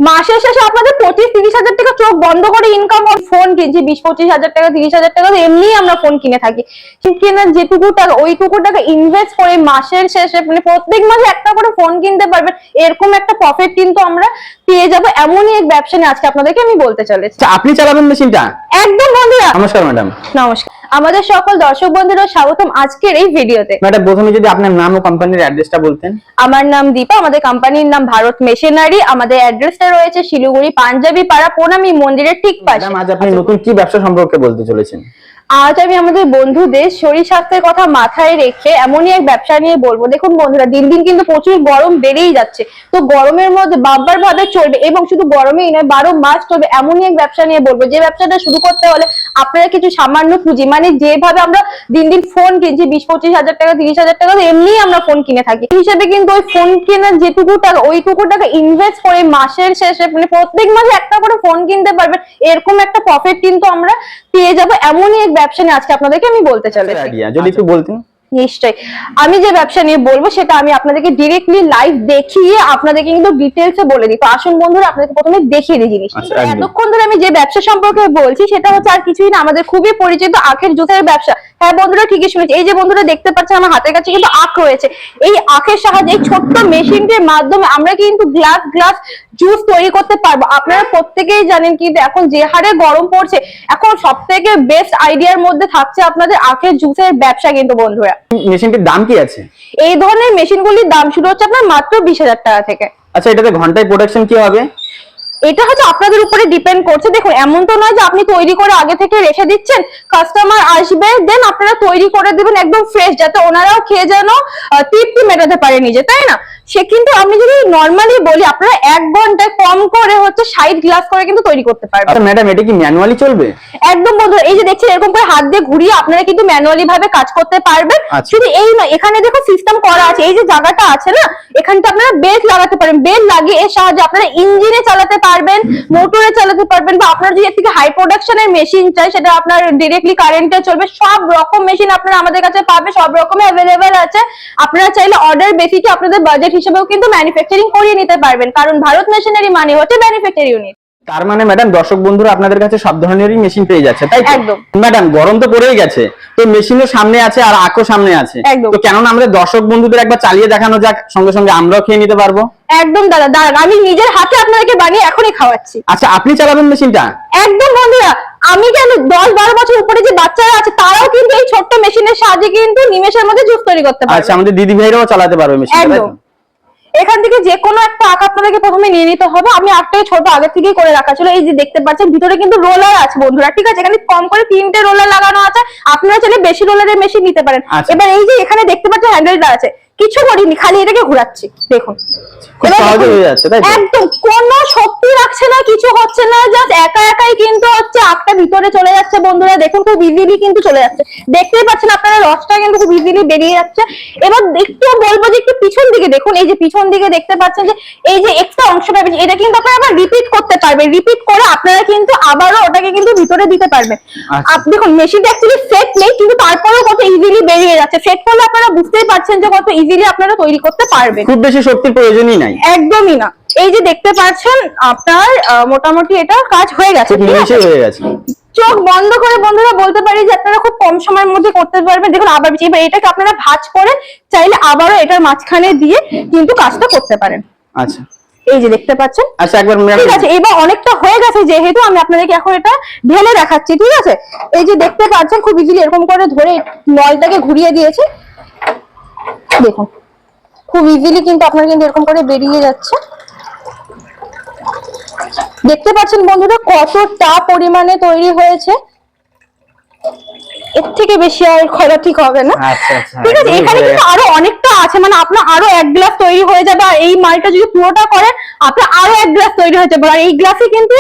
মাসের শেষে আপনাদের 25-30 হাজার টাকা চোখ বন্ধ করে ইনকাম হয়। ফোন কিনছি 20-25 হাজার টাকা, 30 হাজার টাকা, এমনি আমরা ফোন কিনে থাকি। কেনার যেটুকু টাকা ওইটুকু টাকা ইনভেস্ট করে মাসের শেষে মানে প্রত্যেক মাসে একটা করে ফোন কিনতে পারবেন, এরকম একটা প্রফিট কিন্তু আমরা পেয়ে যাবো। এমনই এক ব্যবসা নিয়ে আজকে আপনাদেরকে আমি বলতে চলেছি। আপনি চালাবেন মেশিনটা? একদম বন্ধুরা, নমস্কার ম্যাডাম। নমস্কার, আমাদের সকল দর্শক বন্ধুরা স্বাগতম আজকের এই ভিডিওতে। ম্যাডাম প্রথমে যদি আপনার নাম ও কোম্পানির অ্যাড্রেসটা বলতেন। আমার নাম দীপা, আমাদের কোম্পানির নাম ভারত মেশিনারি, আমাদের অ্যাড্রেসটা রয়েছে শিলিগুড়ি পাঞ্জাবি পাড়া প্রণামী মন্দিরের ঠিক পাশে। ম্যাডাম আজ আপনি নতুন কি ব্যবসা সম্পর্কে বলতে চলেছেন? আজ আমি আমাদের বন্ধুদের শরীর স্বাস্থ্যের কথা মাথায় রেখে এমনই এক ব্যবসা নিয়ে বলবো। দেখুন বন্ধুরা, দিন দিন কিন্তু প্রচুর গরম বেড়েই যাচ্ছে, তো গরমের মধ্যে বাম্পার ভাবে চলবে এবং শুধু গরমেই নয় 12 মাস চলবে এমনই এক ব্যবসা নিয়ে বলবো। যে ব্যবসাটা শুরু করতে হলে আপনারা কিছু সামান্য পুঁজি, মানে যেভাবে আমরা দিন দিন ফোন কিনছি 20-25 হাজার টাকা, 30 হাজার টাকা, এমনি আমরা ফোন কিনে থাকি, হিসেবে কিন্তু ওই ফোন কেনার যেটুকু টাকা ওইটুকু টাকা ইনভেস্ট করে মাসের শেষে মানে প্রত্যেক মাসে একটা করে ফোন কিনতে পারবেন, এরকম একটা প্রফিট কিন্তু আমরা পেয়ে যাবো। এমনই এক ব্যবসা নিয়ে আজকে আপনাদেরকে আমি বলতে চলেছি। যদি একটু বলতেন। নিশ্চয়ই, আমি যে ব্যবসা নিয়ে বলবো সেটা আমি আপনাদেরকে ডিরেক্টলি লাইভ দেখিয়ে আপনাদেরকে কিন্তু ডিটেলসে বলে দিই। তো আসুন বন্ধুরা, আপনাদেরকে প্রথমে দেখিয়ে দিই জিনিসটা। এতক্ষণ ধরে আমি যে ব্যবসা সম্পর্কে বলছি সেটা হচ্ছে আর কিছুই না, আমাদের খুবই পরিচিত আখের জুসের ব্যবসা। হ্যাঁ বন্ধুরা, ঠিকই শুনেছি। এই যে বন্ধুরা দেখতে পাচ্ছেন আমার হাতের কাছে কিন্তু আখ রয়েছে। এই আখের সাহায্যে এই ছোট্ট মেশিনটির মাধ্যমে আমরা কিন্তু গ্লাস গ্লাস জুস তৈরি করতে পারবো। আপনারা প্রত্যেকেই জানেন কিন্তু এখন যে হারে গরম পড়ছে, এখন সব থেকে বেস্ট আইডিয়ার মধ্যে থাকছে আপনাদের আখের জুসের ব্যবসা। কিন্তু বন্ধুরা, মেশিনটির দাম কি আছে? এই ধরনের মেশিনগুলির দাম শুরু হচ্ছে আপনার মাত্র 20,000 টাকা থেকে। আচ্ছা, এটাতে ঘন্টায় প্রোডাকশন কি হবে? এটা হচ্ছে আপনাদের উপরে ডিপেন্ড করছে। দেখুন, এমন তো নয় যে আপনি তৈরি করে আগে থেকে রেখে দিচ্ছেন, কাস্টমার আসবে দেন আপনারা তৈরি করে দিবেন একদম ফ্রেশ, যাতে ওনারাও খেয়ে যেন তৃপ্তি মেটাতে পারে নিজে, তাই না? সে কিন্তু আমি যদি নরমালি বলি, আপনারা 1 ঘন্টায় কম করে হচ্ছে 60 গ্লাস করে কিন্তু তৈরি করতে পারবেন। আচ্ছা ম্যাডাম, এটা কি ম্যানুয়ালি চলবে? একদম বন্ধুরা, এই যে দেখছেন এরকম করে হাত দিয়ে ঘুরিয়ে আপনারা কিন্তু ম্যানুয়ালি ভাবে কাজ করতে পারবেন। শুধু এই নয়, এখানে দেখো সিস্টেম করা আছে। এই যে জায়গাটা আছে না, এখানটা আপনারা বেল্ট লাগাতে পারেন। বেল্ট লাগিয়ে এর সাহায্যে আপনারা ইঞ্জিনে চালাতে পারবেন, মোটরে চালাতে পারবেন, বা আপনার যদি এর থেকে হাই প্রোডাকশনের মেশিন চাই সেটা আপনার ডিরেক্টলি কারেন্টে চলবে। সব রকম মেশিন আপনারা আমাদের কাছে পাবে, সব রকমের অ্যাভেলেবেল আছে। আপনারা চাইলে অর্ডার বেসিকে আপনাদের বাজেট হিসেবেও কিন্তু ম্যানুফ্যাকচারিং করিয়ে নিতে পারবেন, কারণ ভারত মেশিনারি মানে হচ্ছে ম্যানুফ্যাকচারিং ইউনিট। তার মানে ম্যাডাম দর্শক বন্ধুরা আপনাদের কাছে সব ধরনেরই মেশিন পেয়ে যাচ্ছে, তাই তো? একদম। ম্যাডাম গরম তো পড়েই গেছে, তো মেশিনও সামনে আছে আর আখও সামনে আছে, তো কেননা আমাদের দর্শক বন্ধুদের একবার চালিয়ে দেখানো যাক, সঙ্গে সঙ্গে আমরাও খেয়ে নিতে পারবো। একদম দাদা, দাঁড়ান আমি নিজের হাতে আপনাদেরকে বানিয়ে এখনই খাওয়াচ্ছি। আচ্ছা, আপনি চালাবেন মেশিনটা? একদম বন্ধুরা, আমি কেন 10-12 বছর উপরে যে বাচ্চারা আছে তারাও কিন্তু এই ছোট্ট মেশিনের সাহায্যে কিন্তু নিমেষের মধ্যে জুস তৈরি করতে পারবে। আচ্ছা, আমাদের দিদি ভাইরাও চালাতে পারবে মেশিনটা, তাই তো? এখান থেকে যে কোনো একটা আখ আপনাদেরকে প্রথমে নিয়ে নিতে হবে। আমি আখটাকে ছোট আগে থেকেই করে রাখা ছিল। এই যে দেখতে পাচ্ছেন ভিতরে কিন্তু রোলার আছে বন্ধুরা, ঠিক আছে? এখানে কম করে 3টে রোলার লাগানো আছে, আপনারা চাইলে বেশি রোলারের মেশিন নিতে পারেন। এবার এই যে এখানে দেখতে পাচ্ছেন হ্যান্ডেলটা আছে, কিছু করিনি, খালি এটাকে ঘোরাচ্ছি, দেখুন একদম কোনো শক্তি রাখছে না, কিছু হচ্ছে না, জাস্ট একা একাই কিন্তু হচ্ছে আখটা ভিতরে চলে যাচ্ছে বন্ধুরা। দেখুন খুব ইজিলি কিন্তু চলে যাচ্ছে, দেখতেই পাচ্ছেন আপনারা রসটা কিন্তু খুব ইজিলি বেরিয়ে যাচ্ছে। এবার একটু বলবো যে একটু পিছন দিকে দেখুন, এই যে পিছন দিকে দেখতে পাচ্ছেন যে এই যে এক্সট্রা অংশটা, এটা কিন্তু আপনারা আবার রিপিট করতে পারবেন। রিপিট করে আপনারা কিন্তু আবারও ওটাকে কিন্তু ভিতরে দিতে পারবেন। দেখুন মেশিনটা অ্যাকচুয়ালি সেট নেই, কিন্তু তারপরেও কত ইজিলি বেরিয়ে যাচ্ছে। সেট করলে আপনারা বুঝতেই পারছেন যে কত ইজিলি আপনারা তৈরি করতে পারবেন, খুব বেশি শক্তির প্রয়োজনই নাই, একদমই না। এই যে দেখতে পাচ্ছেন আপনার মোটামুটি এটা কাজ হয়ে গেছে, হয়ে গেছে। চোখ বন্ধ করে বন্ধুরা বলতে পারি যে আপনারা খুব কম সময়ের মধ্যে করতে পারবেন। দেখুন আবার এবার এটাকে আপনারা ভাঁজ করে চাইলে আবারও এটার মাঝখানে দিয়ে কিন্তু কাজটা করতে পারেন। আচ্ছা, এই যে দেখতে পাচ্ছেন। আচ্ছা একবার ঠিক আছে, এবার অনেকটা হয়ে গেছে যেহেতু আমি আপনাদেরকে এখন এটা ঢেলে দেখাচ্ছি, ঠিক আছে? এই যে দেখতে পাচ্ছেন খুব ইজিলি এরকম করে ধরে নলটাকে ঘুরিয়ে দিয়েছে, দেখুন খুব ইজিলি কিন্তু আপনার কিন্তু এরকম করে বেরিয়ে যাচ্ছে। দেখতে পাচ্ছেন বন্ধুরা কতটা পরিমাণে তৈরি হয়েছে, এর থেকে বেশি আর করা ঠিক হবে না। ঠিক আছে, এখানে কিন্তু আরো অনেকটা আছে, মানে আপনার আরো 1 গ্লাস তৈরি হয়ে যাবে। আর এই মালটা যদি পুরোটা করেন আপনার আরো 1 গ্লাস তৈরি হয়ে যাবে। আর এই গ্লাসে কিন্তু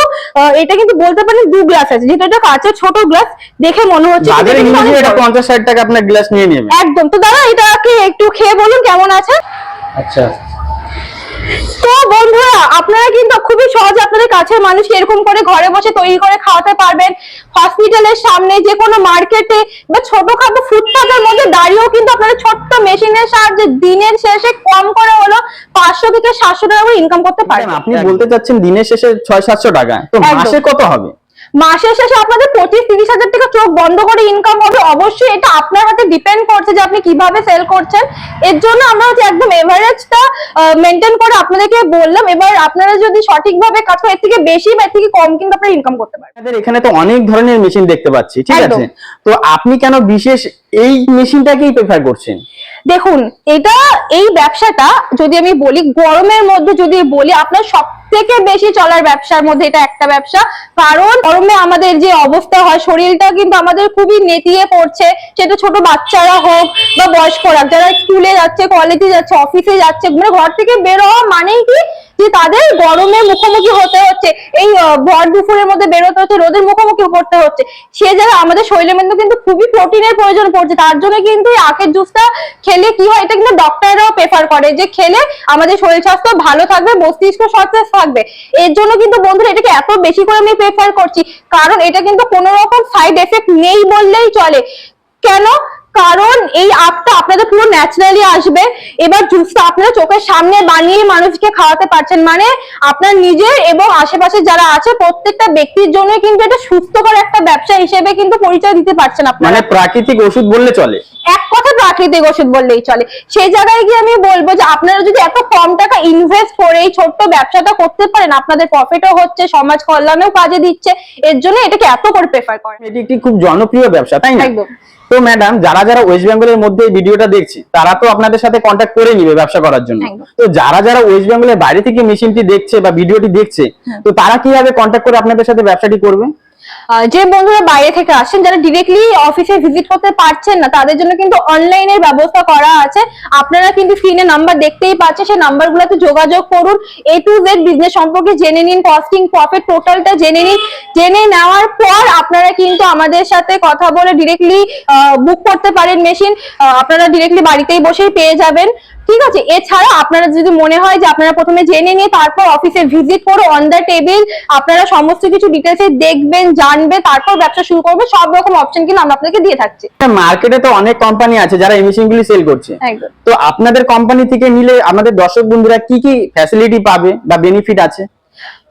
এটা কিন্তু বলতে পারেন 2 গ্লাস আছে, যেহেতু এটা কাঁচের ছোট গ্লাস দেখে মনে হচ্ছে এটা 50-60 টাকা আপনার গ্লাস নিয়ে নেবে। একদম। তো দাদা এটাকে একটু খেয়ে বলুন কেমন আছে। আচ্ছা, তো বন্ধুরা আপনারা কিন্তু খুবই সহজে আপনাদের কাছের মানুষকে এরকম করে ঘরে বসে তৈরি করে খাওয়াতে পারবেন। হসপিটালের সামনে, যে কোনো মার্কেটে বা ছোটখাটো ফুটপাতের মধ্যে দাঁড়িয়েও কিন্তু আপনারা ছোট্ট মেশিনের সাহায্যে দিনের শেষে কম করে হলো 500 থেকে 700 টাকা করে ইনকাম করতে পারবেন। আপনি বলতে চাচ্ছেন দিনের শেষে 600-700 টাকা, তো মাসে কত হবে? মাসের শেষে আপনাদের 25-30 হাজার টাকা চোখ বন্ধ করে ইনকাম হবে। অবশ্যই এটা আপনার হাতে ডিপেন্ড করছে যে আপনি কিভাবে সেল করছেন। এর জন্য আমরা হচ্ছে একদম এভারেজটা মেনটেন করে আপনাদেরকে বললাম। এবার আপনারা যদি সঠিকভাবে কাজ করেন, এর থেকে বেশি বা এর থেকে কম কিন্তু আপনারা ইনকাম করতে পারেন। আমাদের এখানে তো অনেক ধরনের মেশিন দেখতে পাচ্ছি, ঠিক আছে, তো আপনি কেন বিশেষ এই মেশিনটাকেই প্রেফার করছেন? দেখুন, এই ব্যবসাটা যদি আমি বলি, গরমের মধ্যে যদি বলি, আপনার সব থেকে বেশি চলার ব্যবসার মধ্যে এটা একটা ব্যবসা। কারণ গরমে আমাদের যে অবস্থা হয়, শরীরটা কিন্তু আমাদের খুবই নেতিয়ে পড়ছে। সেটা ছোট বাচ্চারা হোক বা বয়স্করা, যারা স্কুলে যাচ্ছে, কলেজে যাচ্ছে, অফিসে যাচ্ছে, মানে ঘর থেকে বের হওয়া মানেই কি যে তাদের গরমে মুখোমুখি হতে হচ্ছে, এই ভর দুপুরের মধ্যে বেরোতে হচ্ছে, রোদের মুখোমুখি করতে হচ্ছে। সে জায়গায় আমাদের শরীরের মধ্যে কিন্তু খুবই প্রোটিনের প্রয়োজন পড়ছে। তার জন্য কিন্তু এই আখের জুসটা খেলে কি হয়, এটা কিন্তু ডক্টররাও প্রেফার করে যে খেলে আমাদের শরীর স্বাস্থ্য ভালো থাকবে, মস্তিষ্ক সতেজ থাকবে। এর জন্য কিন্তু বন্ধুরা এটাকে এত বেশি করে আমি প্রেফার করছি, কারণ এটা কিন্তু কোনো রকম সাইড এফেক্ট নেই বললেই চলে। কেন? কারণ এই আখটা আপনাদের পুরো ন্যাচারালি আসবে। এবার জুসটা আপনারা চোখের সামনে বানিয়ে মানুষকে খাওয়াতে পারছেন, মানে আপনার নিজের এবং আশেপাশে যারা আছে প্রত্যেকটা ব্যক্তির জন্য কিন্তু এটা সুস্থকর একটা ব্যবসা হিসেবে কিন্তু পরিচয় দিতে পারছেন আপনারা। মানে প্রাকৃতিক ওষুধ বললে চলে, এক কথা প্রাকৃতিক ওষুধ বললেই চলে। সেই জায়গায় গিয়ে আমি বলবো যে আপনারা যদি এত কম টাকা ইনভেস্ট করে এই ছোট্ট ব্যবসাটা করতে পারেন, আপনাদের প্রফিটও হচ্ছে, সমাজ কল্যাণেও কাজে দিচ্ছে, এর জন্য এটাকে এত করে প্রেফার করেন। এটি একটি খুব জনপ্রিয় ব্যবসা, তাই না? একদম। তো ম্যাডাম, যারা যারা ওয়েস্ট বেঙ্গলের মধ্যে এই ভিডিওটা দেখছে তারা তো আপনাদের সাথে কন্ট্যাক্ট করে নিবে ব্যবসা করার জন্য। তো যারা যারা ওয়েস্ট বেঙ্গলের বাইরে থেকে মেশিনটি দেখছে বা ভিডিওটি দেখছে, তো তারা কিভাবে কন্ট্যাক্ট করে আপনাদের সাথে ব্যবসাটি করবে? যে বন্ধুরা বাইরে থেকে আসেন, যারা ডিরেক্টলি অফিসে ভিজিট করতে পারছেন না, তাদের জন্য কিন্তু অনলাইনের ব্যবস্থা করা আছে। আপনারা কিন্তু স্ক্রিনে নাম্বার দেখতেই পাচ্ছেন, সেই নাম্বারগুলোতে যোগাযোগ করুন, A to Z বিজনেস সম্পর্কে জেনে নিন, কস্টিং, প্রফিট টোটালটা জেনে নিন। জেনে নেওয়ার পর আপনারা কিন্তু আমাদের সাথে কথা বলে ডিরেক্টলি বুক করতে পারেন মেশিন। আপনারা ডিরেক্টলি বাড়িতেই বসেই পেয়ে যাবেন, ঠিক আছে। এছাড়া আপনারা যদি মনে হয় যে আপনারা প্রথমে জেনে নিয়ে তারপর অফিসে ভিজিট করে অন দ্য টেবিল আপনারা সমস্ত কিছু ডিটেলসে দেখবেন, জানবে, তারপর ব্যবসা শুরু করবে, সব রকম অপশন কিন্তু আমরা আপনাদেরকে দিয়ে থাকছি। মার্কেটে তো অনেক কোম্পানি আছে যারা এই মেশিনগুলি সেল করছে, তো আপনাদের কোম্পানি থেকে নিলে আমাদের দর্শক বন্ধুরা কি কি ফ্যাসিলিটি পাবে বা বেনিফিট আছে?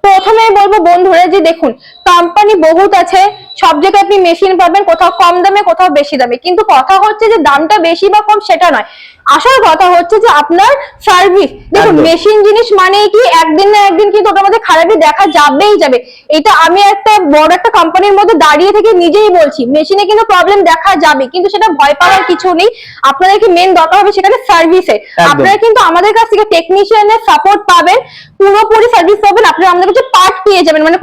প্রথমে বলবো বন্ধুরা যে দেখুন, কোম্পানি বহুত আছে, সব জায়গায় আপনি মেশিন পাবেন, কোথাও কম দামে, কোথাও বেশি দামে। কিন্তু কথা হচ্ছে যে দামটা বেশি বা কম সেটা নয়, আসল কথা হচ্ছে যে আপনার সার্ভিস। দেখুন, মেশিন জিনিস মানে কি একদিন না একদিন কিন্তু ওটার মধ্যে খারাপই দেখা যাবেই যাবে। এটা আমি একটা বড় একটা কোম্পানির মধ্যে দাঁড়িয়ে থেকে নিজেই বলছি, মেশিনে কিন্তু প্রবলেম দেখা যাবে, কিন্তু সেটা ভয় পাওয়ার কিছু নেই। আপনাদেরকে মেন দরকার হবে সেখানে সার্ভিসে। আপনারা কিন্তু আমাদের কাছ থেকে টেকনিশিয়ানের সাপোর্ট পাবেন, পুরোপুরি সার্ভিস পাবেন। আপনারা আমাদের কাছে পার্ট পেয়ে যাবেন, মানে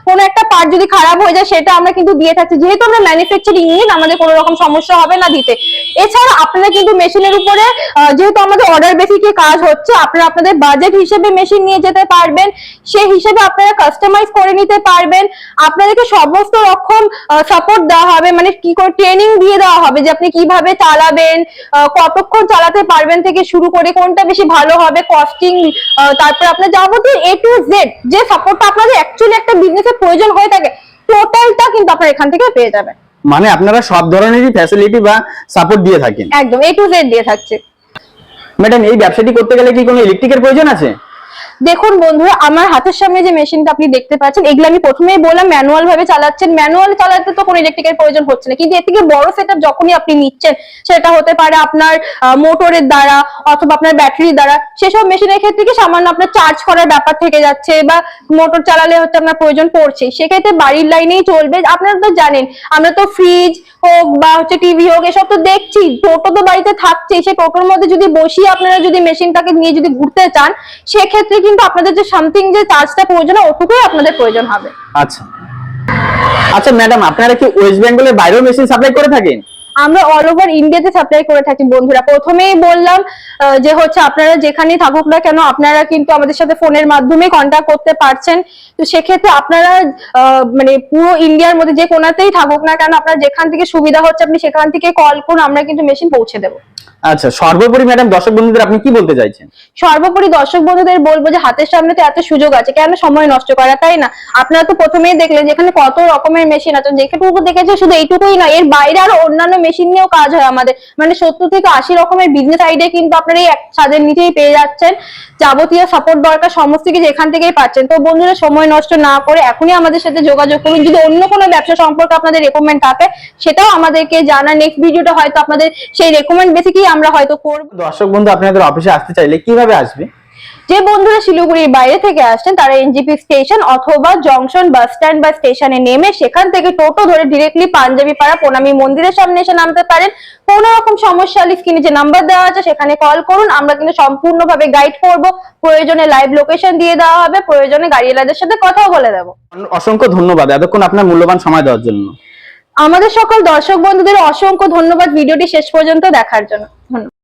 কোনো একটা পার্ট যদি খারাপ হয়ে যায় সেটা আমরা কিন্তু দিয়ে থাকছি। যেহেতু আমরা ম্যানুফ্যাকচারিং ইউনিট, আমাদের কোনো রকম সমস্যা হবে না দিতে। এছাড়া আপনারা কিন্তু মেশিনের উপরে, যেহেতু আমাদের অর্ডার বেসিকে কাজ হচ্ছে, আপনারা আপনাদের বাজেট হিসেবে মেশিন নিয়ে যেতে পারবেন, সেই হিসেবে আপনারা কাস্টমাইজ করে নিতে পারবেন। আপনাদেরকে সমস্ত রকম সাপোর্ট দেওয়া হবে, মানে কি করে ট্রেনিং দিয়ে দেওয়া হবে যে আপনি কিভাবে চালাবেন, কতক্ষণ চালাতে পারবেন থেকে শুরু করে কোনটা বেশি ভালো হবে, কস্টিং, তারপর আপনার যাবতীয় A to Z যে সাপোর্টটা আপনাদের অ্যাকচুয়ালি একটা বিজনেসের প্রয়োজন হয়ে থাকে, টোটালটা কিন্তু আপনারা এখান থেকে পেয়ে যাবেন। মানে আপনারা সব ধরনেরই ফ্যাসিলিটি বা সাপোর্ট দিয়ে থাকেন? একদম A to Z দিয়ে থাকছে। ম্যাডাম, এই ব্যবসাটি করতে গেলে কি কোনো ইলেকট্রিকের প্রয়োজন আছে? দেখুন বন্ধুরা, আমার হাতের সামনে যে মেশিনটা আপনি দেখতে পাচ্ছেন, এগুলো আমি প্রথমেই বললাম ম্যানুয়াল ভাবে চালাচ্ছেন। ম্যানুয়াল চালাতে তো কোনো ইলেকট্রিকের প্রয়োজন হচ্ছে না, কিন্তু এর থেকে বড় সেটআপ যখনই আপনি নিচ্ছেন, সেটা হতে পারে আপনার মোটরের দ্বারা অথবা আপনার ব্যাটারির দ্বারা। সেসব মেশিনের ক্ষেত্রে কি সামান্য আপনার চার্জ করার ব্যাপার থেকে যাচ্ছে, বা মোটর চালালে হচ্ছে আপনার প্রয়োজন পড়ছে, সেক্ষেত্রে বাড়ির লাইনেই চলবে। আপনারা তো জানেন, আমরা তো ফ্রিজ হোক বা হচ্ছে টিভি হোক এসব তো দেখছি, টোটো তো বাড়িতে থাকছেই। সেই টোটোর মধ্যে যদি বসিয়ে আপনারা যদি মেশিনটাকে নিয়ে যদি ঘুরতে চান, সেক্ষেত্রে কিন্তু আপনাদের যে সামথিং যে চার্জটা প্রয়োজন ওটুকুই আপনাদের প্রয়োজন হবে। আচ্ছা আচ্ছা ম্যাডাম, আপনারা কি ওয়েস্ট বেঙ্গলের বাইরেও মেশিন সাপ্লাই করে থাকেন? আমরা অল ওভার ইন্ডিয়াতে সাপ্লাই করে থাকি বন্ধুরা। প্রথমেই বললাম যে হচ্ছে আপনারা যেখানেই থাকুক না কেন আপনারা কিন্তু আমাদের সাথে ফোনের মাধ্যমে কন্ট্যাক্ট করতে পারছেন। তো সেক্ষেত্রে আপনারা মানে পুরো ইন্ডিয়ার মধ্যে যে কোনাতেই থাকুক না কেন আপনার যেখান থেকে সুবিধা হচ্ছে আপনি সেখান থেকে কল করুন, আমরা কিন্তু মেশিন পৌঁছে দেবো। আচ্ছা, সর্বোপরি ম্যাডাম দর্শক বন্ধুদের আপনি কি বলতে চাইছেন? সর্বোপরি দর্শক বন্ধুদের বলবো যে হাতের সামনে তো এত সুযোগ আছে, কেন সময় নষ্ট করা, তাই না? আপনারা তো প্রথমেই দেখলেন যেখানে কত রকমের মেশিন আছে, যেটুকু দেখেছে শুধু এইটুকুই না, এর বাইরে আরো অন্যান্য মেশিন নিয়েও কাজ হয় আমাদের। মানে 70 থেকে 80 রকমের বিজনেস আইডিয়া কিন্তু আপনারা এই এক ছাদের নিচেই পেয়ে যাচ্ছেন। যাবতীয় সাপোর্ট দরকার সমস্ত কিছু এখান থেকেই পাচ্ছেন। তো বন্ধুরা সময় নষ্ট না করে এখনই আমাদের সাথে যোগাযোগ করুন। যদি অন্য কোনো ব্যবসা সম্পর্কে আপনাদের রেকমেন্ড থাকে সেটাও আমাদেরকে জানা, নেক্সট ভিডিওটা হয়তো আপনাদের সেই রেকমেন্ড বেসিকই আমরা হয়তো করবো। দর্শক বন্ধু আপনাদের অফিসে আসতে চাইলে কিভাবে আসবে? যে বন্ধুরা শিলিগুড়ির বাইরে থেকে আসছেন তারা এনজিপি স্টেশন অথবা জংশন বাস স্ট্যান্ড বা স্টেশনে নেমে সেখান থেকে টোটো ধরে ডিরেক্টলি পাঞ্জাবি পাড়া প্রণামী মন্দিরের সামনে এসে নামতে পারেন। কোনো রকম সমস্যা হলে স্ক্রিনে যে নাম্বার দেওয়া আছে সেখানে কল করুন, আমরা কিন্তু সম্পূর্ণভাবে গাইড করব। প্রয়োজনে লাইভ লোকেশন দিয়ে দেওয়া হবে, প্রয়োজনে গাড়িওয়ালাদের সাথে কথাও বলে দেবো। অসংখ্য ধন্যবাদ এতক্ষণ আপনার মূল্যবান সময় দেওয়ার জন্য। আমাদের সকল দর্শক বন্ধুদের অসংখ্য ধন্যবাদ ভিডিওটি শেষ পর্যন্ত দেখার জন্য। ধন্যবাদ।